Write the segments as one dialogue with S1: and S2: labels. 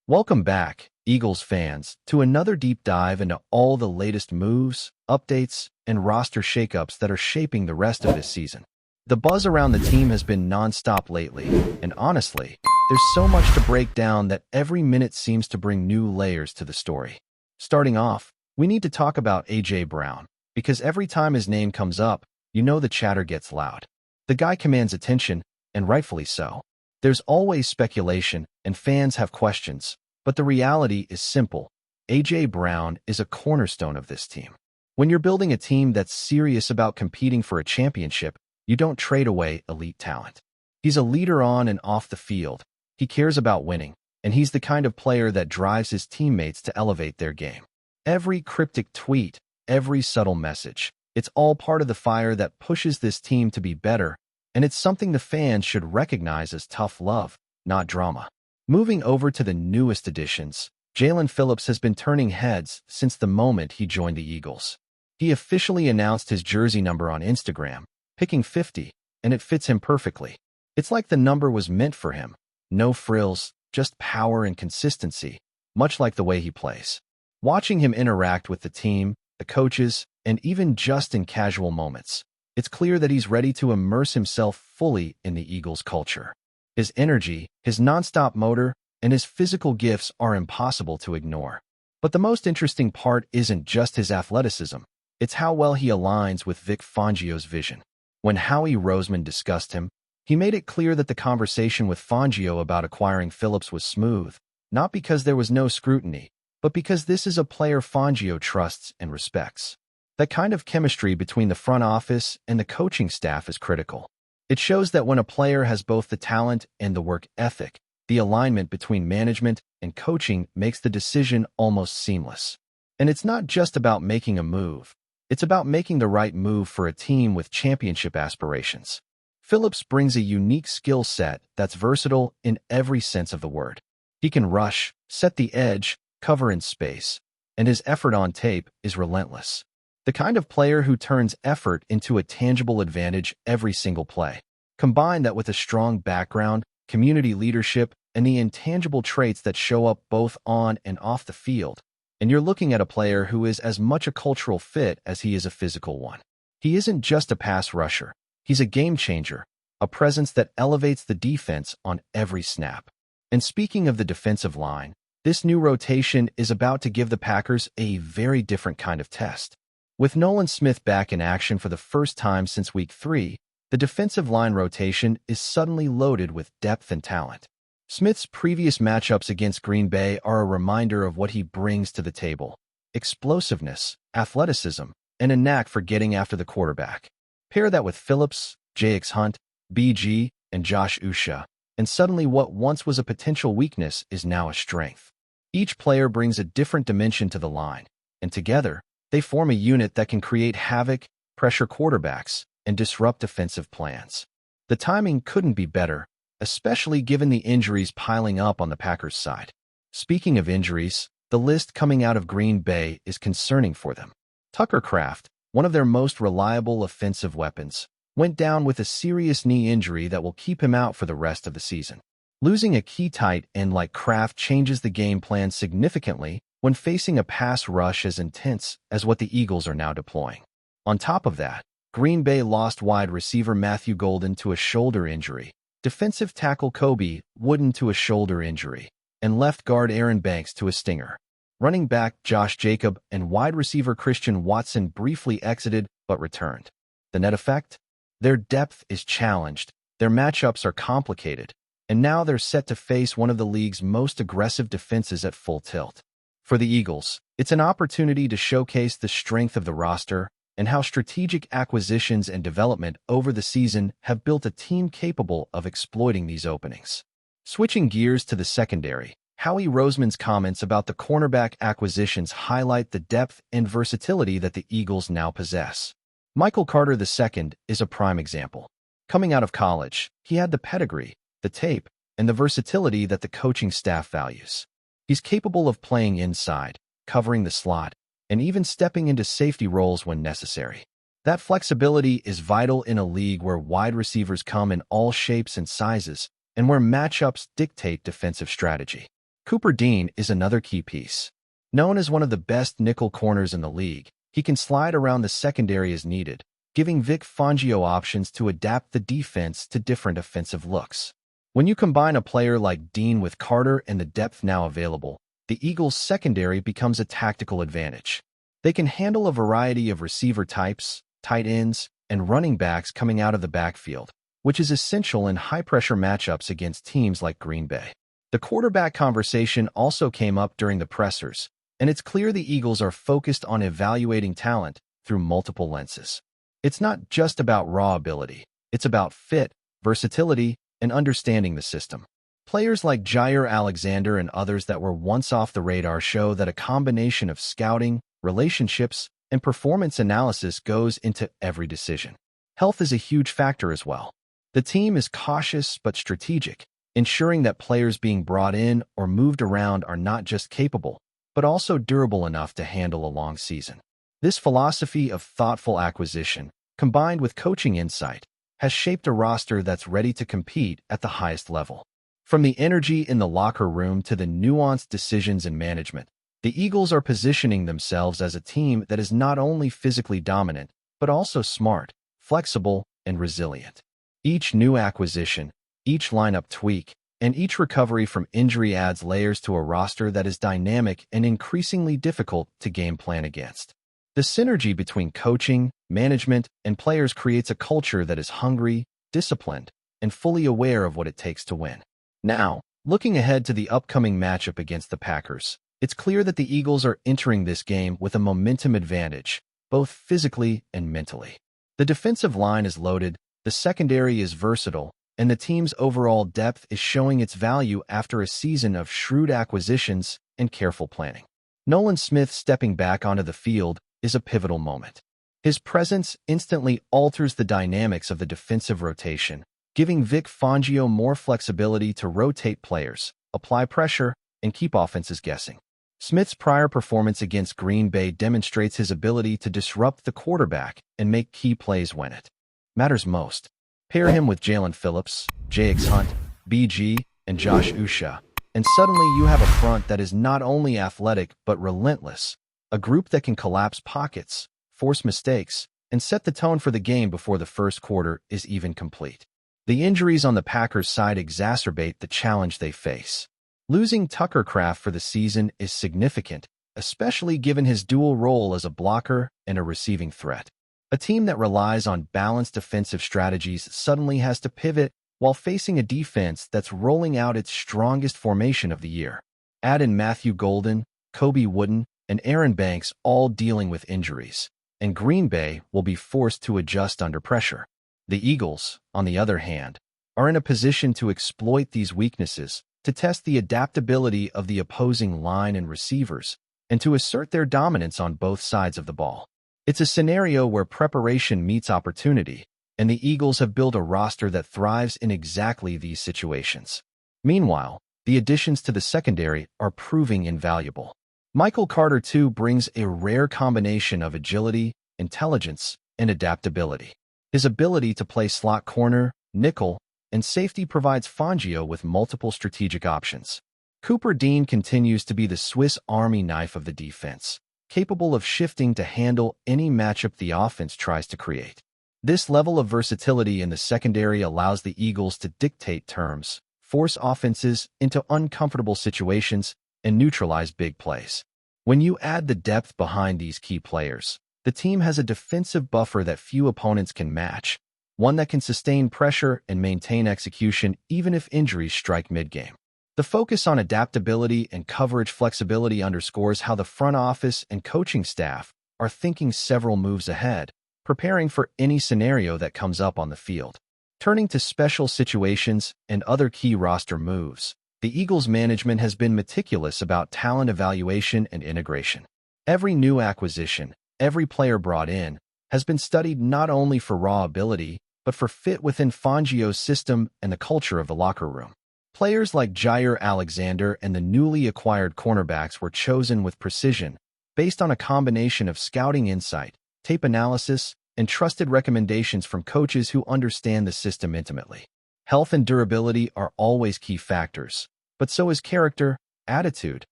S1: Welcome back, Eagles fans, to another deep dive into all the latest moves, updates, and roster shakeups that are shaping the rest of this season. The buzz around the team has been nonstop lately, and honestly, there's so much to break down that every minute seems to bring new layers to the story. Starting off, we need to talk about A.J. Brown, because every time his name comes up, you know the chatter gets loud. The guy commands attention, and rightfully so. There's always speculation, and fans have questions, but the reality is simple. A.J. Brown is a cornerstone of this team. When you're building a team that's serious about competing for a championship, you don't trade away elite talent. He's a leader on and off the field. He cares about winning, and he's the kind of player that drives his teammates to elevate their game. Every cryptic tweet, every subtle message, it's all part of the fire that pushes this team to be better, and it's something the fans should recognize as tough love, not drama. Moving over to the newest additions, Jalen Phillips has been turning heads since the moment he joined the Eagles. He officially announced his jersey number on Instagram, picking 50, and it fits him perfectly. It's like the number was meant for him. No frills, just power and consistency, much like the way he plays. Watching him interact with the team, the coaches, and even just in casual moments, it's clear that he's ready to immerse himself fully in the Eagles' culture. His energy, his nonstop motor, and his physical gifts are impossible to ignore. But the most interesting part isn't just his athleticism, it's how well he aligns with Vic Fangio's vision. When Howie Roseman discussed him, he made it clear that the conversation with Fangio about acquiring Phillips was smooth, not because there was no scrutiny, but because this is a player Fangio trusts and respects. That kind of chemistry between the front office and the coaching staff is critical. It shows that when a player has both the talent and the work ethic, the alignment between management and coaching makes the decision almost seamless. And it's not just about making a move. It's about making the right move for a team with championship aspirations. Phillips brings a unique skill set that's versatile in every sense of the word. He can rush, set the edge, cover in space, and his effort on tape is relentless. The kind of player who turns effort into a tangible advantage every single play. Combine that with a strong background, community leadership, and the intangible traits that show up both on and off the field, and you're looking at a player who is as much a cultural fit as he is a physical one. He isn't just a pass rusher. He's a game changer, a presence that elevates the defense on every snap. And speaking of the defensive line, this new rotation is about to give the Packers a very different kind of test. With Nolan Smith back in action for the first time since Week 3, the defensive line rotation is suddenly loaded with depth and talent. Smith's previous matchups against Green Bay are a reminder of what he brings to the table: explosiveness, athleticism, and a knack for getting after the quarterback. Pair that with Phillips, J.X. Hunt, B.G., and Josh Usha, and suddenly what once was a potential weakness is now a strength. Each player brings a different dimension to the line, and together, they form a unit that can create havoc, pressure quarterbacks, and disrupt defensive plans. The timing couldn't be better, especially given the injuries piling up on the Packers' side. Speaking of injuries, the list coming out of Green Bay is concerning for them. Tucker Kraft, one of their most reliable offensive weapons, went down with a serious knee injury that will keep him out for the rest of the season. Losing a key tight end like Kraft changes the game plan significantly when facing a pass rush as intense as what the Eagles are now deploying. On top of that, Green Bay lost wide receiver Matthew Golden to a shoulder injury, defensive tackle Kobe Wooden to a shoulder injury, and left guard Aaron Banks to a stinger. Running back Josh Jacob and wide receiver Christian Watson briefly exited but returned. The net effect? Their depth is challenged, their matchups are complicated, and now they're set to face one of the league's most aggressive defenses at full tilt. For the Eagles, it's an opportunity to showcase the strength of the roster and how strategic acquisitions and development over the season have built a team capable of exploiting these openings. Switching gears to the secondary, Howie Roseman's comments about the cornerback acquisitions highlight the depth and versatility that the Eagles now possess. Michael Carter II is a prime example. Coming out of college, he had the pedigree, the tape, and the versatility that the coaching staff values. He's capable of playing inside, covering the slot, and even stepping into safety roles when necessary. That flexibility is vital in a league where wide receivers come in all shapes and sizes, and where matchups dictate defensive strategy. Cooper Dean is another key piece. Known as one of the best nickel corners in the league, he can slide around the secondary as needed, giving Vic Fangio options to adapt the defense to different offensive looks. When you combine a player like Dean with Carter and the depth now available, the Eagles' secondary becomes a tactical advantage. They can handle a variety of receiver types, tight ends, and running backs coming out of the backfield, which is essential in high-pressure matchups against teams like Green Bay. The quarterback conversation also came up during the pressers, and it's clear the Eagles are focused on evaluating talent through multiple lenses. It's not just about raw ability. It's about fit, versatility, and understanding the system. Players like Jair Alexander and others that were once off the radar show that a combination of scouting, relationships, and performance analysis goes into every decision. Health is a huge factor as well. The team is cautious but strategic, ensuring that players being brought in or moved around are not just capable, but also durable enough to handle a long season. This philosophy of thoughtful acquisition, combined with coaching insight, has shaped a roster that's ready to compete at the highest level. From the energy in the locker room to the nuanced decisions in management, the Eagles are positioning themselves as a team that is not only physically dominant, but also smart, flexible, and resilient. Each new acquisition, each lineup tweak, and each recovery from injury adds layers to a roster that is dynamic and increasingly difficult to game plan against. The synergy between coaching, management, and players creates a culture that is hungry, disciplined, and fully aware of what it takes to win. Now, looking ahead to the upcoming matchup against the Packers, it's clear that the Eagles are entering this game with a momentum advantage, both physically and mentally. The defensive line is loaded, the secondary is versatile, and the team's overall depth is showing its value after a season of shrewd acquisitions and careful planning. Nolan Smith stepping back onto the field is a pivotal moment. His presence instantly alters the dynamics of the defensive rotation, giving Vic Fangio more flexibility to rotate players, apply pressure, and keep offenses guessing. Smith's prior performance against Green Bay demonstrates his ability to disrupt the quarterback and make key plays when it matters most. Pair him with Jalen Phillips, JX Hunt, BG, and Josh Usha, and suddenly you have a front that is not only athletic but relentless, a group that can collapse pockets, force mistakes, and set the tone for the game before the first quarter is even complete. The injuries on the Packers' side exacerbate the challenge they face. Losing Tucker Kraft for the season is significant, especially given his dual role as a blocker and a receiving threat. A team that relies on balanced defensive strategies suddenly has to pivot while facing a defense that's rolling out its strongest formation of the year. Add in Matthew Golden, Kobe Wooden, and Aaron Banks all dealing with injuries, and Green Bay will be forced to adjust under pressure. The Eagles, on the other hand, are in a position to exploit these weaknesses, to test the adaptability of the opposing line and receivers, and to assert their dominance on both sides of the ball. It's a scenario where preparation meets opportunity, and the Eagles have built a roster that thrives in exactly these situations. Meanwhile, the additions to the secondary are proving invaluable. Michael Carter, too, brings a rare combination of agility, intelligence, and adaptability. His ability to play slot corner, nickel, and safety provides Fangio with multiple strategic options. Cooper Dean continues to be the Swiss Army knife of the defense, capable of shifting to handle any matchup the offense tries to create. This level of versatility in the secondary allows the Eagles to dictate terms, force offenses into uncomfortable situations, and neutralize big plays. When you add the depth behind these key players, the team has a defensive buffer that few opponents can match, one that can sustain pressure and maintain execution even if injuries strike mid-game. The focus on adaptability and coverage flexibility underscores how the front office and coaching staff are thinking several moves ahead, preparing for any scenario that comes up on the field. Turning to special situations and other key roster moves, the Eagles management has been meticulous about talent evaluation and integration. Every new acquisition, every player brought in, has been studied not only for raw ability, but for fit within Fangio's system and the culture of the locker room. Players like Jair Alexander and the newly acquired cornerbacks were chosen with precision, based on a combination of scouting insight, tape analysis, and trusted recommendations from coaches who understand the system intimately. Health and durability are always key factors, but so is character, attitude,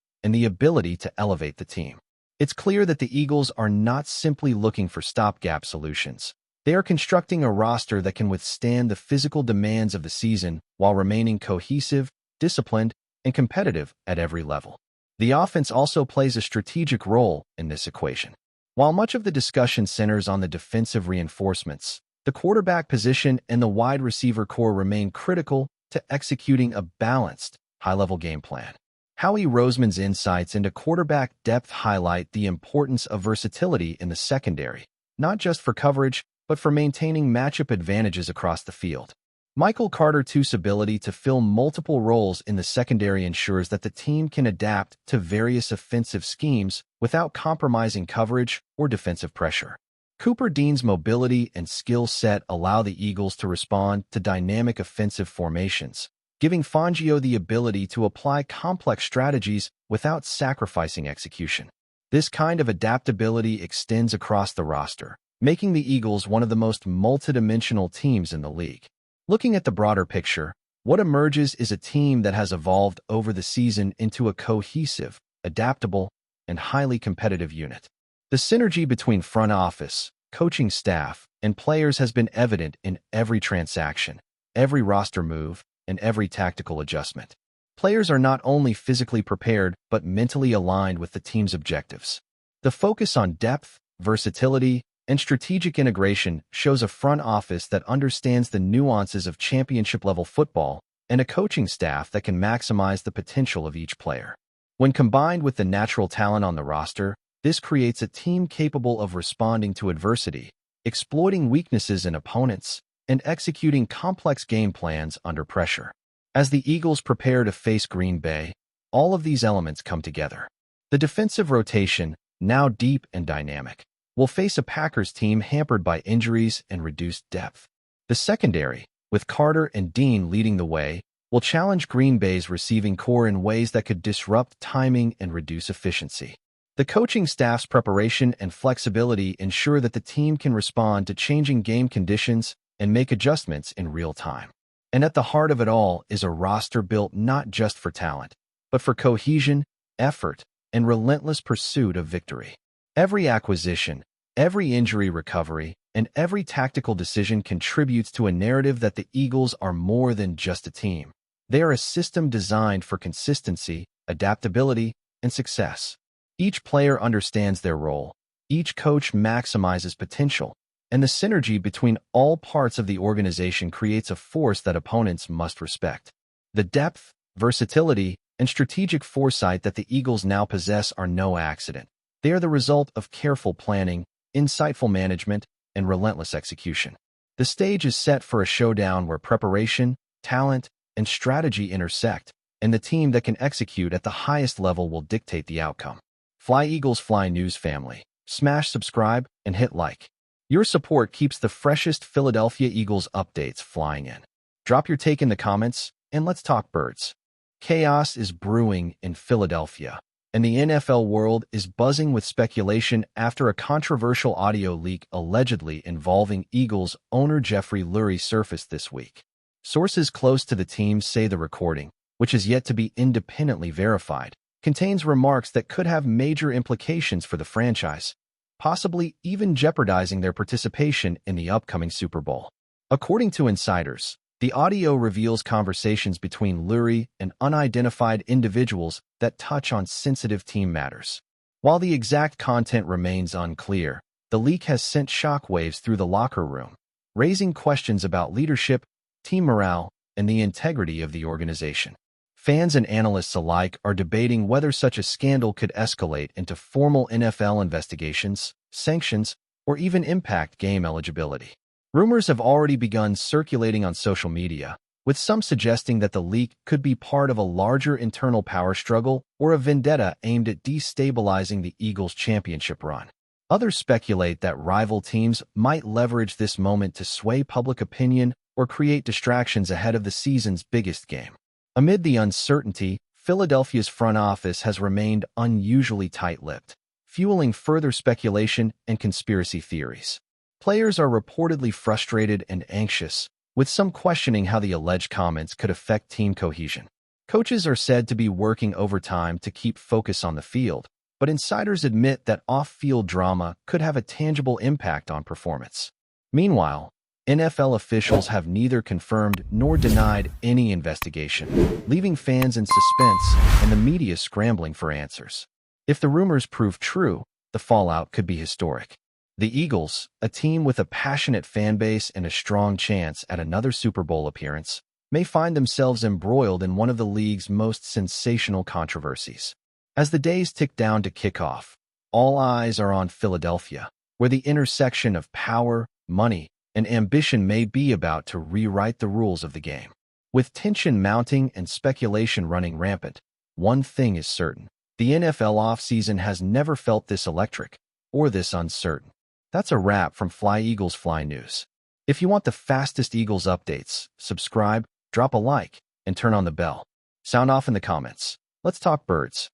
S1: and the ability to elevate the team. It's clear that the Eagles are not simply looking for stopgap solutions. They are constructing a roster that can withstand the physical demands of the season while remaining cohesive, disciplined, and competitive at every level. The offense also plays a strategic role in this equation. While much of the discussion centers on the defensive reinforcements, the quarterback position and the wide receiver core remain critical to executing a balanced, high-level game plan. Howie Roseman's insights into quarterback depth highlight the importance of versatility in the secondary, not just for coverage, but for maintaining matchup advantages across the field. Michael Carter II's ability to fill multiple roles in the secondary ensures that the team can adapt to various offensive schemes without compromising coverage or defensive pressure. Cooper Dean's mobility and skill set allow the Eagles to respond to dynamic offensive formations, giving Fangio the ability to apply complex strategies without sacrificing execution. This kind of adaptability extends across the roster, making the Eagles one of the most multidimensional teams in the league. Looking at the broader picture, what emerges is a team that has evolved over the season into a cohesive, adaptable, and highly competitive unit. The synergy between front office, coaching staff, and players has been evident in every transaction, every roster move, and every tactical adjustment. Players are not only physically prepared but mentally aligned with the team's objectives. The focus on depth, versatility, and strategic integration shows a front office that understands the nuances of championship-level football and a coaching staff that can maximize the potential of each player. When combined with the natural talent on the roster, this creates a team capable of responding to adversity, exploiting weaknesses in opponents, and executing complex game plans under pressure. As the Eagles prepare to face Green Bay, all of these elements come together. The defensive rotation, now deep and dynamic, will face a Packers team hampered by injuries and reduced depth. The secondary, with Carter and Dean leading the way, will challenge Green Bay's receiving core in ways that could disrupt timing and reduce efficiency. The coaching staff's preparation and flexibility ensure that the team can respond to changing game conditions and make adjustments in real time. And at the heart of it all is a roster built not just for talent, but for cohesion, effort, and relentless pursuit of victory. Every acquisition, every injury recovery, and every tactical decision contributes to a narrative that the Eagles are more than just a team. They are a system designed for consistency, adaptability, and success. Each player understands their role, each coach maximizes potential, and the synergy between all parts of the organization creates a force that opponents must respect. The depth, versatility, and strategic foresight that the Eagles now possess are no accident. They are the result of careful planning, insightful management, and relentless execution. The stage is set for a showdown where preparation, talent, and strategy intersect, and the team that can execute at the highest level will dictate the outcome. FlyEaglesFly News family, smash subscribe and hit like. Your support keeps the freshest Philadelphia Eagles updates flying in. Drop your take in the comments, and let's talk birds. Chaos is brewing in Philadelphia, and the NFL world is buzzing with speculation after a controversial audio leak allegedly involving Eagles owner Jeffrey Lurie surfaced this week. Sources close to the team say the recording, which is yet to be independently verified, contains remarks that could have major implications for the franchise, possibly even jeopardizing their participation in the upcoming Super Bowl. According to insiders, the audio reveals conversations between Lurie and unidentified individuals that touch on sensitive team matters. While the exact content remains unclear, the leak has sent shockwaves through the locker room, raising questions about leadership, team morale, and the integrity of the organization. Fans and analysts alike are debating whether such a scandal could escalate into formal NFL investigations, sanctions, or even impact game eligibility. Rumors have already begun circulating on social media, with some suggesting that the leak could be part of a larger internal power struggle or a vendetta aimed at destabilizing the Eagles' championship run. Others speculate that rival teams might leverage this moment to sway public opinion or create distractions ahead of the season's biggest game. Amid the uncertainty, Philadelphia's front office has remained unusually tight-lipped, fueling further speculation and conspiracy theories. Players are reportedly frustrated and anxious, with some questioning how the alleged comments could affect team cohesion. Coaches are said to be working overtime to keep focus on the field, but insiders admit that off-field drama could have a tangible impact on performance. Meanwhile, NFL officials have neither confirmed nor denied any investigation, leaving fans in suspense and the media scrambling for answers. If the rumors prove true, the fallout could be historic. The Eagles, a team with a passionate fan base and a strong chance at another Super Bowl appearance, may find themselves embroiled in one of the league's most sensational controversies. As the days tick down to kickoff, all eyes are on Philadelphia, where the intersection of power, money, and ambition may be about to rewrite the rules of the game. With tension mounting and speculation running rampant, one thing is certain: the NFL offseason has never felt this electric or this uncertain. That's a wrap from FlyEaglesFly News. If you want the fastest Eagles updates, subscribe, drop a like, and turn on the bell. Sound off in the comments. Let's talk birds.